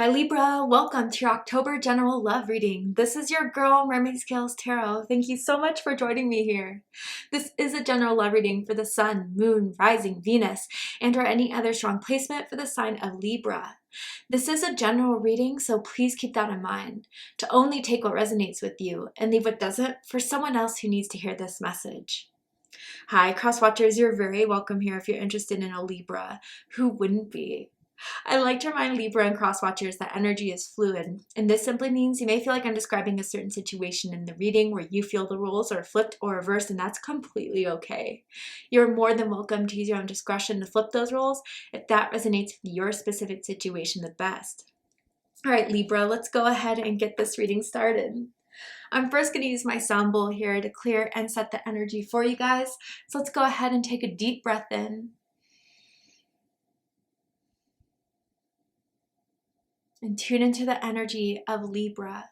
Hi Libra, welcome to your October general love reading. This is your girl Mermaid Scales Tarot. Thank you so much for joining me here. This is a general love reading for the Sun, Moon, Rising, Venus, and or any other strong placement for the sign of Libra. This is a general reading, so please keep that in mind, to only take what resonates with you and leave what doesn't for someone else who needs to hear this message. Hi cross watchers, you're very welcome here if you're interested in a Libra. Who wouldn't be? I like to remind Libra and cross watchers that energy is fluid, and this simply means you may feel like I'm describing a certain situation in the reading where you feel the roles are flipped or reversed, and that's completely okay. You're more than welcome to use your own discretion to flip those roles if that resonates with your specific situation the best. All right, Libra, let's go ahead and get this reading started. I'm first going to use my sound bowl here to clear and set the energy for you guys. So let's go ahead and take a deep breath in. And tune into the energy of Libra.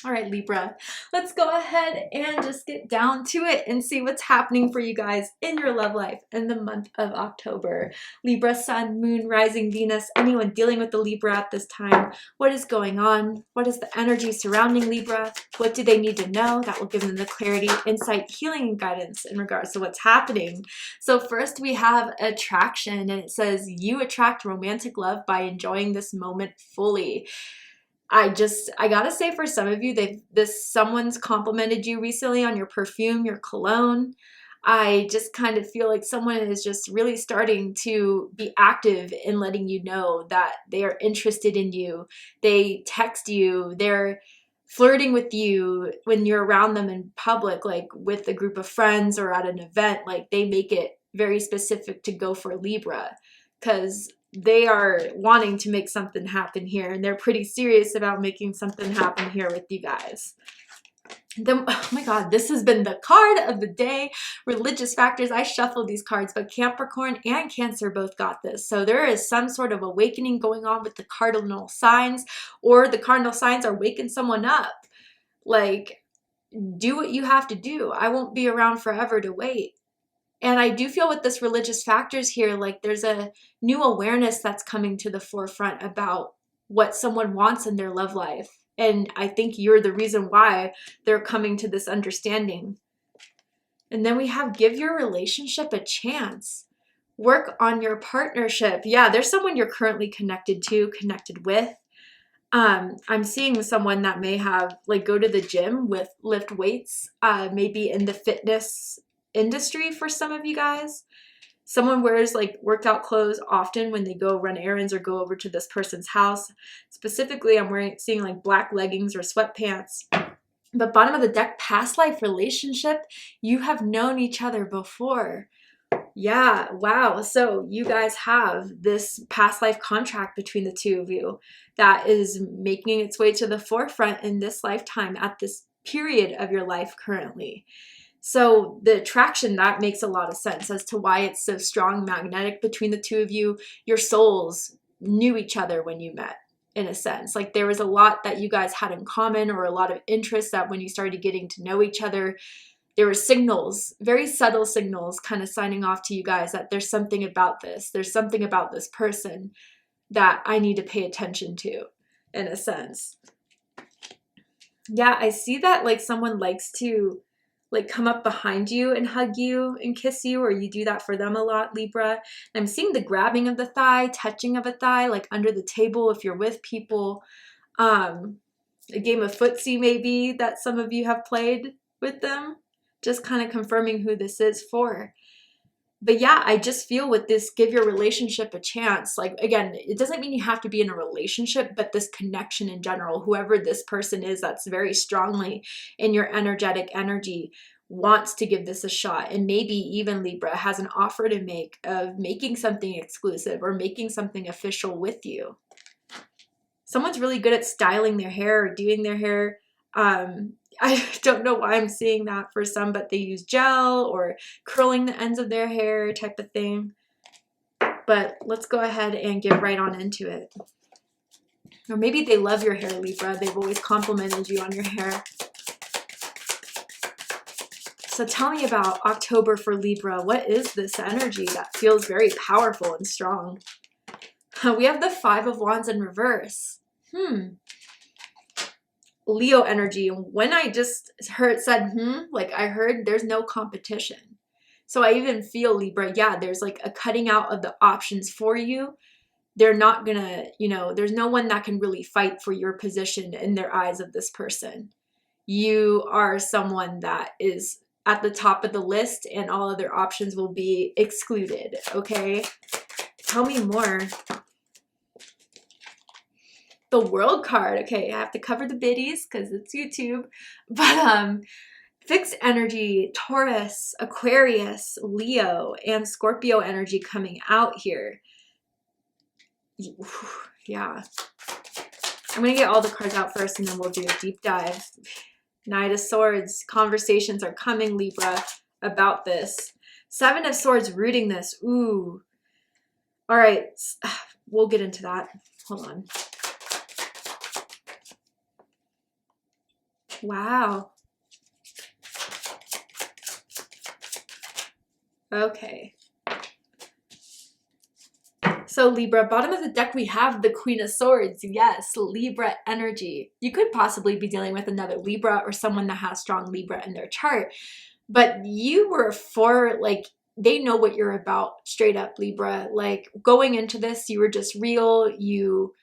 All right, Libra, let's go ahead and just get down to it and see what's happening for you guys in your love life in the month of October. Libra, Sun, Moon, Rising, Venus, anyone dealing with the Libra at this time, what is going on? What is the energy surrounding Libra? What do they need to know? That will give them the clarity, insight, healing, and guidance in regards to what's happening. So first we have attraction, and it says you attract romantic love by enjoying this moment fully. I gotta say, for some of you, someone's complimented you recently on your perfume, your cologne. I just kind of feel like someone is just really starting to be active in letting you know that they are interested in you. They text you, they're flirting with you when you're around them in public, like with a group of friends or at an event. Like, they make it very specific to go for Libra because they are wanting to make something happen here, and they're pretty serious about making something happen here with you guys. Then, oh my God, this has been the card of the day, religious factors. I shuffled these cards, but Capricorn and Cancer both got this. So there is some sort of awakening going on with the cardinal signs, or the cardinal signs are waking someone up. Like, do what you have to do. I won't be around forever to wait. And I do feel with this religious factors here, like there's a new awareness that's coming to the forefront about what someone wants in their love life. And I think you're the reason why they're coming to this understanding. And then we have give your relationship a chance. Work on your partnership. Yeah, there's someone you're currently connected to, connected with. I'm seeing someone that may have, like, go to the gym with lift weights, maybe in the fitness industry for some of you guys. Someone wears like workout clothes often when they go run errands or go over to this person's house. Specifically, I'm seeing like black leggings or sweatpants. But bottom of the deck, past life relationship. You have known each other before. Yeah, wow. So you guys have this past life contract between the two of you that is making its way to the forefront in this lifetime at this period of your life currently. So the attraction, that makes a lot of sense as to why it's so strong, magnetic between the two of you. Your souls knew each other when you met, in a sense. Like, there was a lot that you guys had in common, or a lot of interest that when you started getting to know each other, there were signals, very subtle signals, kind of signing off to you guys that there's something about this. There's something about this person that I need to pay attention to, in a sense. Yeah, I see that like someone likes to like come up behind you and hug you and kiss you, or you do that for them a lot, Libra. And I'm seeing the grabbing of the thigh, touching of a thigh, like under the table if you're with people. A game of footsie maybe that some of you have played with them. Just kind of confirming who this is for. But yeah, I just feel with this, give your relationship a chance. Like, again, it doesn't mean you have to be in a relationship, but this connection in general, whoever this person is that's very strongly in your energetic energy wants to give this a shot. And maybe even Libra has an offer to make of making something exclusive or making something official with you. Someone's really good at styling their hair or doing their hair. I don't know why I'm seeing that for some, but they use gel or curling the ends of their hair type of thing. But let's go ahead and get right on into it. Or maybe they love your hair, Libra. They've always complimented you on your hair. So tell me about October for Libra. What is this energy that feels very powerful and strong? We have the 5 of Wands in reverse. Leo energy. When I just said, like I heard there's no competition. So I even feel, Libra, yeah, there's like a cutting out of the options for you. They're not gonna, there's no one that can really fight for your position in their eyes of this person. You are someone that is at the top of the list and all other options will be excluded, okay? Tell me more. The World card. Okay, I have to cover the biddies because it's YouTube. But fixed energy, Taurus, Aquarius, Leo, and Scorpio energy coming out here. Yeah. I'm going to get all the cards out first and then we'll do a deep dive. Knight of Swords. Conversations are coming, Libra, about this. 7 of Swords rooting this. Ooh. All right. We'll get into that. Hold on. Wow. Okay. So Libra, bottom of the deck, we have the Queen of Swords. Yes, Libra energy. You could possibly be dealing with another Libra or someone that has strong Libra in their chart. But you were they know what you're about, straight up, Libra. Like going into this, you were just real. You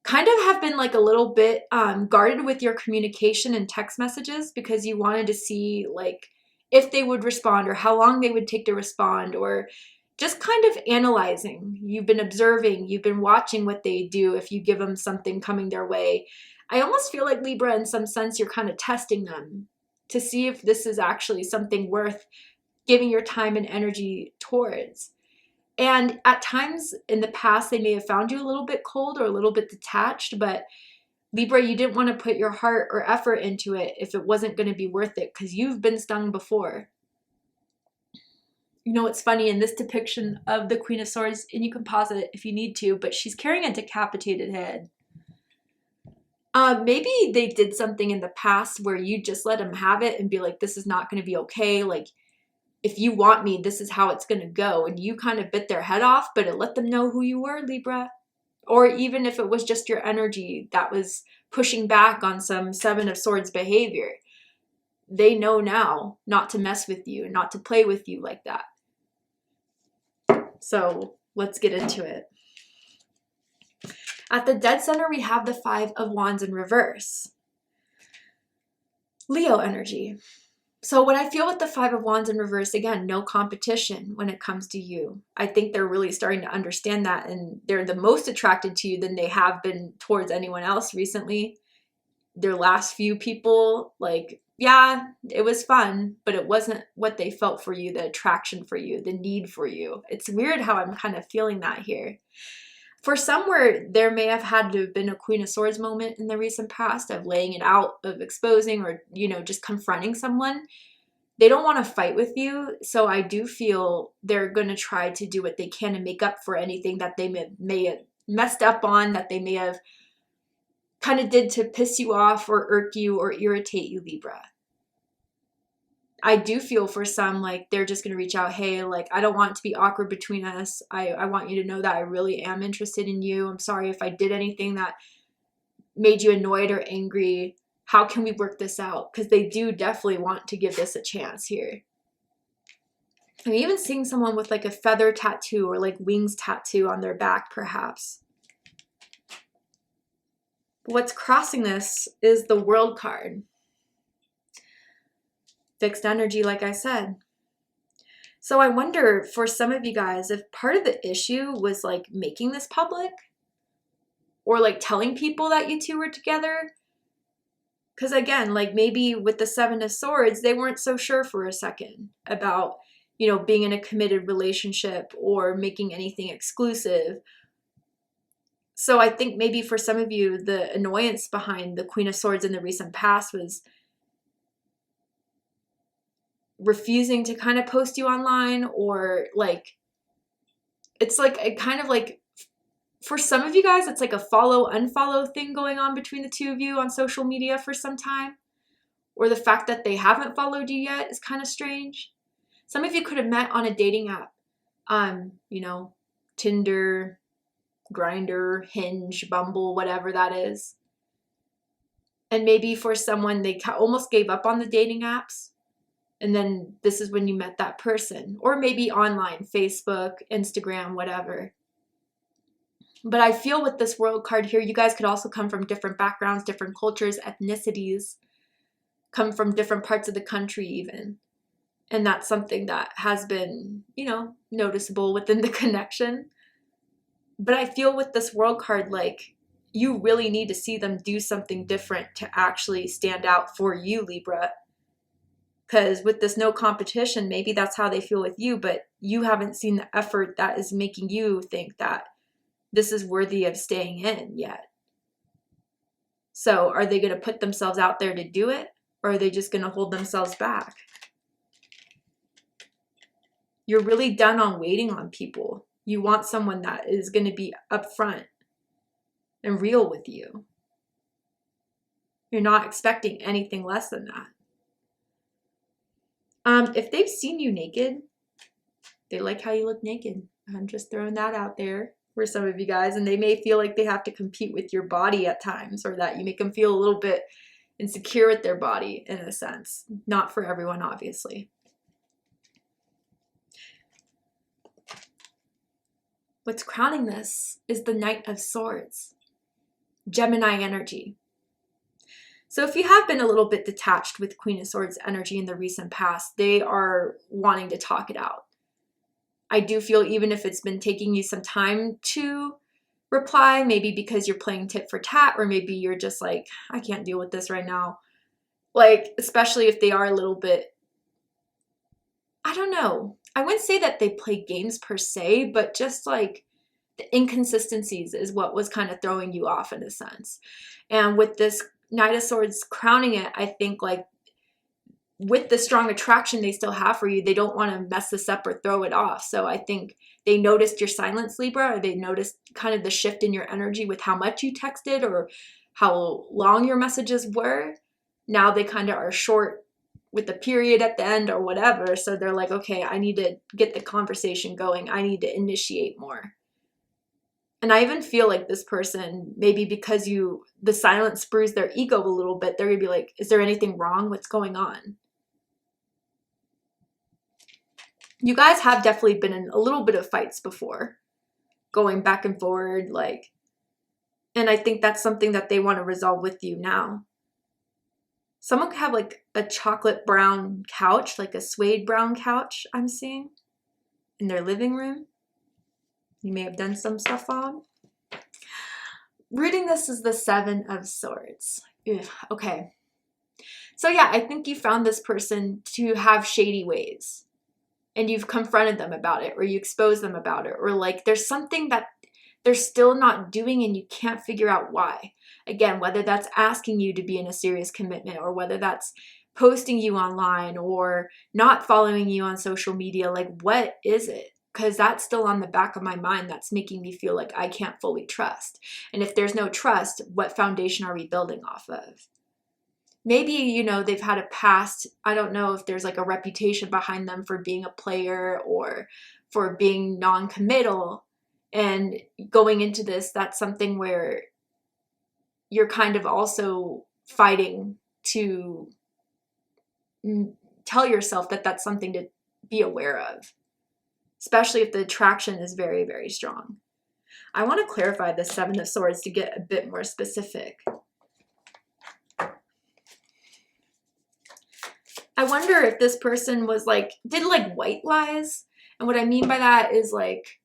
kind of have been like a little bit guarded with your communication and text messages because you wanted to see like if they would respond or how long they would take to respond, or just kind of analyzing. You've been observing, you've been watching what they do if you give them something coming their way. I almost feel like, Libra, in some sense, you're kind of testing them to see if this is actually something worth giving your time and energy towards. And at times in the past, they may have found you a little bit cold or a little bit detached, but Libra, you didn't want to put your heart or effort into it if it wasn't going to be worth it because you've been stung before. You know, it's funny in this depiction of the Queen of Swords, and you can pause it if you need to, but she's carrying a decapitated head. Maybe they did something in the past where you just let them have it and be like, this is not going to be okay. Like, if you want me, this is how it's going to go. And you kind of bit their head off, but it let them know who you were, Libra. Or even if it was just your energy that was pushing back on some 7 of Swords behavior. They know now not to mess with you, not to play with you like that. So let's get into it. At the dead center, we have the 5 of Wands in reverse. Leo energy. So what I feel with the 5 of Wands in reverse, again, no competition when it comes to you. I think they're really starting to understand that, and they're the most attracted to you than they have been towards anyone else recently. Their last few people, like, yeah, it was fun, but it wasn't what they felt for you, the attraction for you, the need for you. It's weird how I'm kind of feeling that here. For somewhere, there may have had to have been a Queen of Swords moment in the recent past of laying it out, of exposing, or, just confronting someone. They don't want to fight with you. So I do feel they're going to try to do what they can to make up for anything that they may have messed up on, that they may have kind of did to piss you off or irk you or irritate you, Libra. I do feel for some like they're just going to reach out, hey, like, I don't want it to be awkward between us. I want you to know that I really am interested in you. I'm sorry if I did anything that made you annoyed or angry. How can we work this out? Because they do definitely want to give this a chance here. I'm even seeing someone with like a feather tattoo or like wings tattoo on their back, perhaps. What's crossing this is the World card. Fixed energy, like I said. So I wonder for some of you guys if part of the issue was like making this public or like telling people that you two were together. Because again, like maybe with the 7 of Swords, they weren't so sure for a second about, being in a committed relationship or making anything exclusive. So I think maybe for some of you, the annoyance behind the Queen of Swords in the recent past was refusing to kind of post you online, or like, it's like a kind of like, for some of you guys, it's like a follow unfollow thing going on between the two of you on social media for some time, or the fact that they haven't followed you yet is kind of strange. Some of you could have met on a dating app, you know, Tinder, Grindr, Hinge, Bumble, whatever that is. And maybe for someone, they almost gave up on the dating apps. And then this is when you met that person. Or maybe online, Facebook, Instagram, whatever. But I feel with this World card here, you guys could also come from different backgrounds, different cultures, ethnicities, come from different parts of the country even. And that's something that has been, you know, noticeable within the connection. But I feel with this World card, like, you really need to see them do something different to actually stand out for you, Libra. Because with this no competition, maybe that's how they feel with you, but you haven't seen the effort that is making you think that this is worthy of staying in yet. So are they going to put themselves out there to do it? Or are they just going to hold themselves back? You're really done on waiting on people. You want someone that is going to be upfront and real with you. You're not expecting anything less than that. If they've seen you naked, they like how you look naked. I'm just throwing that out there for some of you guys. And they may feel like they have to compete with your body at times, or that you make them feel a little bit insecure with their body in a sense. Not for everyone, obviously. What's crowning this is the Knight of Swords, Gemini energy. So if you have been a little bit detached with Queen of Swords energy in the recent past, they are wanting to talk it out. I do feel even if it's been taking you some time to reply, maybe because you're playing tit for tat, or maybe you're just like, I can't deal with this right now. Like, especially if they are a little bit, I don't know. I wouldn't say that they play games per se, but just like the inconsistencies is what was kind of throwing you off in a sense. And with this Knight of Swords crowning it, I think like with the strong attraction they still have for you, they don't want to mess this up or throw it off. So I think they noticed your silence, Libra, or they noticed kind of the shift in your energy with how much you texted or how long your messages were. Now they kind of are short with the period at the end or whatever. So they're like, okay, I need to get the conversation going. I need to initiate more. And I even feel like this person, maybe because the silence bruised their ego a little bit, they're going to be like, is there anything wrong? What's going on? You guys have definitely been in a little bit of fights before, going back and forward, like, and I think that's something that they want to resolve with you now. Someone could have like a chocolate brown couch, like a suede brown couch I'm seeing in their living room. You may have done some stuff on. Reading this is the Seven of Swords. Ugh, okay. So yeah, I think you found this person to have shady ways. And you've confronted them about it, or you exposed them about it, or like there's something that they're still not doing and you can't figure out why. Again, whether that's asking you to be in a serious commitment, or whether that's posting you online or not following you on social media, like what is it? Because that's still on the back of my mind that's making me feel like I can't fully trust. And if there's no trust, what foundation are we building off of? Maybe, you know, they've had a past, I don't know if there's like a reputation behind them for being a player or for being non-committal. And going into this, that's something where you're kind of also fighting to tell yourself that that's something to be aware of, especially if the attraction is very, very strong. I want to clarify the Seven of Swords to get a bit more specific. I wonder if this person was like, did like white lies. And what I mean by that is like,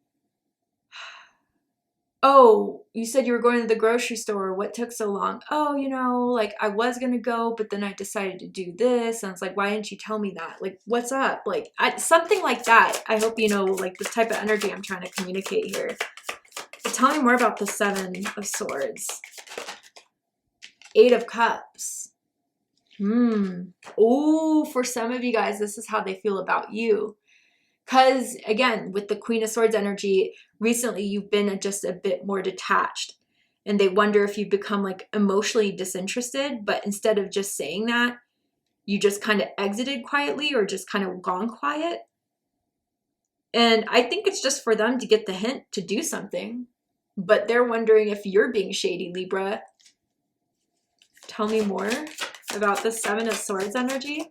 oh, you said you were going to the grocery store. What took so long? Oh, you know, like I was going to go, but then I decided to do this. And it's like, why didn't you tell me that? Like, what's up? Like something like that. I hope you know, like the type of energy I'm trying to communicate here. Tell me more about the Seven of Swords. Eight of Cups. Oh, for some of you guys, this is how they feel about you. Because, again, with the Queen of Swords energy, recently you've been just a bit more detached. And they wonder if you've become like emotionally disinterested. But instead of just saying that, you just kind of exited quietly or just kind of gone quiet. And I think it's just for them to get the hint to do something. But they're wondering if you're being shady, Libra. Tell me more about the Seven of Swords energy.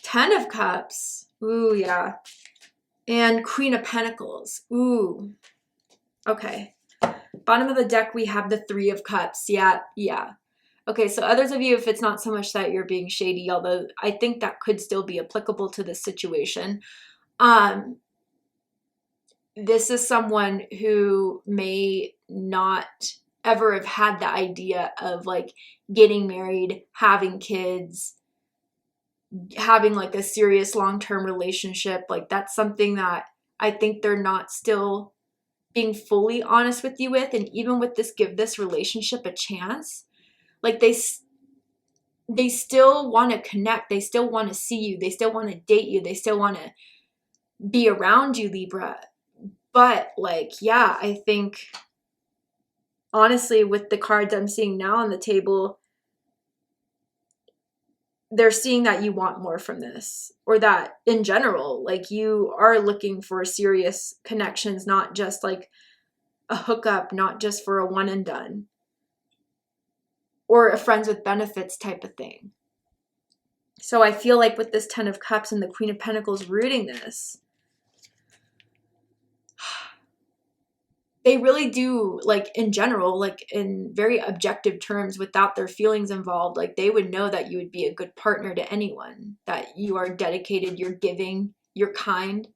Ten of Cups. Ooh, yeah. And Queen of Pentacles. Ooh. Okay. Bottom of the deck, we have the Three of Cups. Yeah. Okay, so others of you, if it's not so much that you're being shady, although I think that could still be applicable to this situation. This is someone who may not ever have had the idea of like getting married, having kids, having like a serious long-term relationship. Like that's something that I think they're not still being fully honest with you with. And even with this, give this relationship a chance. Like they still want to connect. They still want to see you. They still want to date you. They still want to be around you, Libra. But like, yeah, I think honestly, with the cards I'm seeing now on the table, they're seeing that you want more from this, or that in general, like you are looking for serious connections, not just like a hookup, not just for a one and done or a friends with benefits type of thing. So I feel like with this Ten of Cups and the Queen of Pentacles rooting this, they really do, like in general, like in very objective terms, without their feelings involved, like they would know that you would be a good partner to anyone, that you are dedicated, you're giving, you're kind,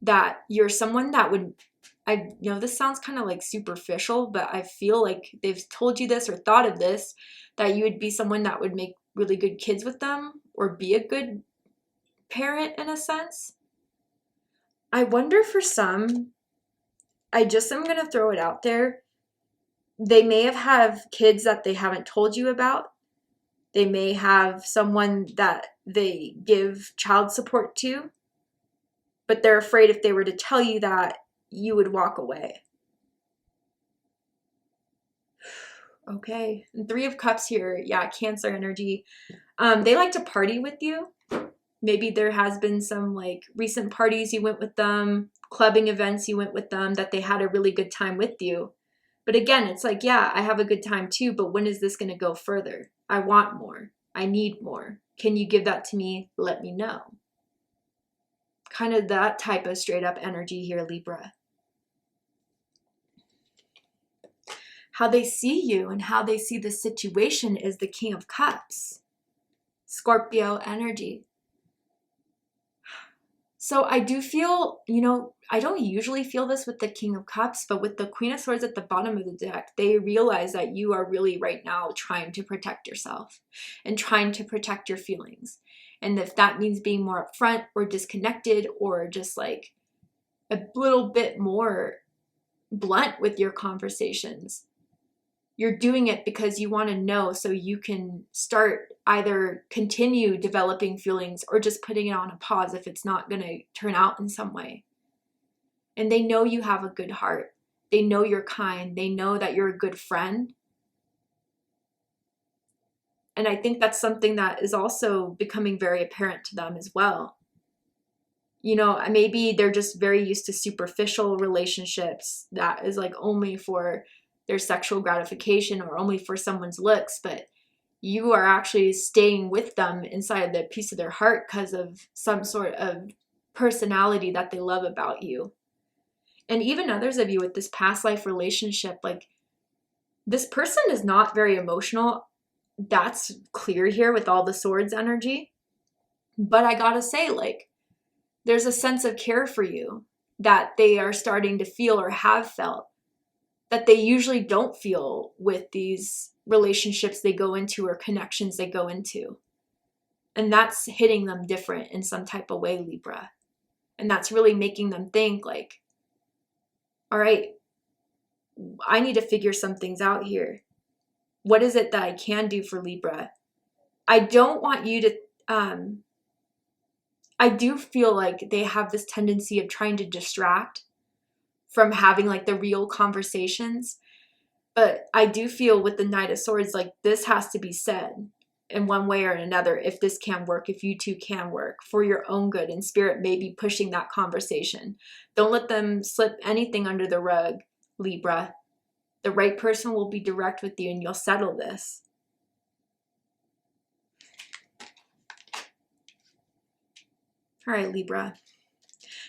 that you're someone that would, I know this sounds kind of like superficial, but I feel like they've told you this or thought of this, that you would be someone that would make really good kids with them or be a good parent in a sense. I wonder for some, I just am going to throw it out there. They may have kids that they haven't told you about. They may have someone that they give child support to, but they're afraid if they were to tell you that, you would walk away. Okay. And Three of Cups here. Yeah, Cancer energy. They like to party with you. Maybe there has been some like recent parties you went with them, clubbing events you went with them, that they had a really good time with you. But again, it's like, yeah, I have a good time too, but when is this going to go further? I want more. I need more. Can you give that to me? Let me know. Kind of that type of straight up energy here, Libra. How they see you and how they see the situation is the King of Cups. Scorpio energy. So I do feel, I don't usually feel this with the King of Cups, but with the Queen of Swords at the bottom of the deck, they realize that you are really right now trying to protect yourself and trying to protect your feelings. And if that means being more upfront or disconnected or just like a little bit more blunt with your conversations, you're doing it because you want to know so you can start either continue developing feelings or just putting it on a pause if it's not going to turn out in some way. And they know you have a good heart. They know you're kind. They know that you're a good friend. And I think that's something that is also becoming very apparent to them as well. Maybe they're just very used to superficial relationships that is like only for their sexual gratification or only for someone's looks, but you are actually staying with them inside the piece of their heart because of some sort of personality that they love about you. And even others of you with this past life relationship, like this person is not very emotional. That's clear here with all the swords energy. But I gotta say, like, there's a sense of care for you that they are starting to feel or have felt that they usually don't feel with these relationships they go into or connections they go into. And that's hitting them different in some type of way, Libra. And that's really making them think like, all right, I need to figure some things out here. What is it that I can do for Libra? I don't want you to, I do feel like they have this tendency of trying to distract from having like the real conversations. But I do feel with the Knight of Swords, like this has to be said in one way or another if this can work, if you two can work for your own good, and Spirit may be pushing that conversation. Don't let them slip anything under the rug, Libra. The right person will be direct with you and you'll settle this. All right, Libra.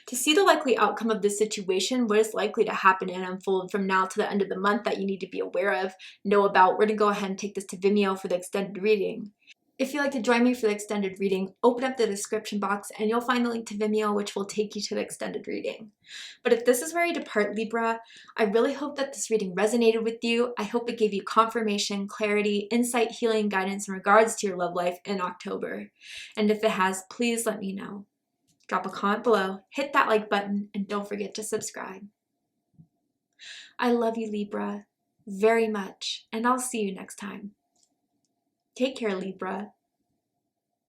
To see the likely outcome of this situation, what is likely to happen and unfold from now to the end of the month that you need to be aware of, know about, we're going to go ahead and take this to Vimeo for the extended reading. If you'd like to join me for the extended reading, open up the description box and you'll find the link to Vimeo, which will take you to the extended reading. But if this is where you depart, Libra, I really hope that this reading resonated with you. I hope it gave you confirmation, clarity, insight, healing, guidance in regards to your love life in October. And if it has, please let me know. Drop a comment below, hit that like button, and don't forget to subscribe. I love you, Libra, very much, and I'll see you next time. Take care, Libra.